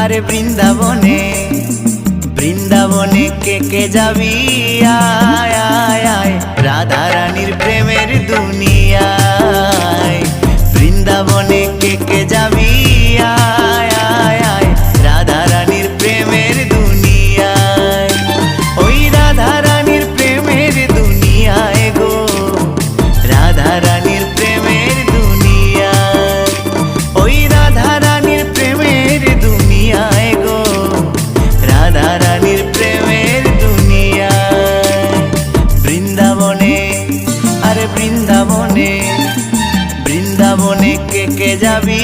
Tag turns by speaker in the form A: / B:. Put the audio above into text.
A: আরে বৃন্দাবনে বৃন্দাবনে কে যাবি আয় আয় আয় রাধা রানীর প্রেমের দুনিয়ায় বৃন্দাবনে কে যাবি আয় আয় আয় রাধা রানীর প্রেমের দুনিয়ায় ওই রাধা রানীর প্রেমের দুনিয়ায় গো রাধা রানীর প্রেমের দুনিয়ায় ওই রাধা রানীর প্রেমের দুনিয়ায় গো রাধা রানীর প্রেমের দুনিয়ায় বৃন্দাবনে আরে বৃন্দাবনে বৃন্দাবনে কে যাবি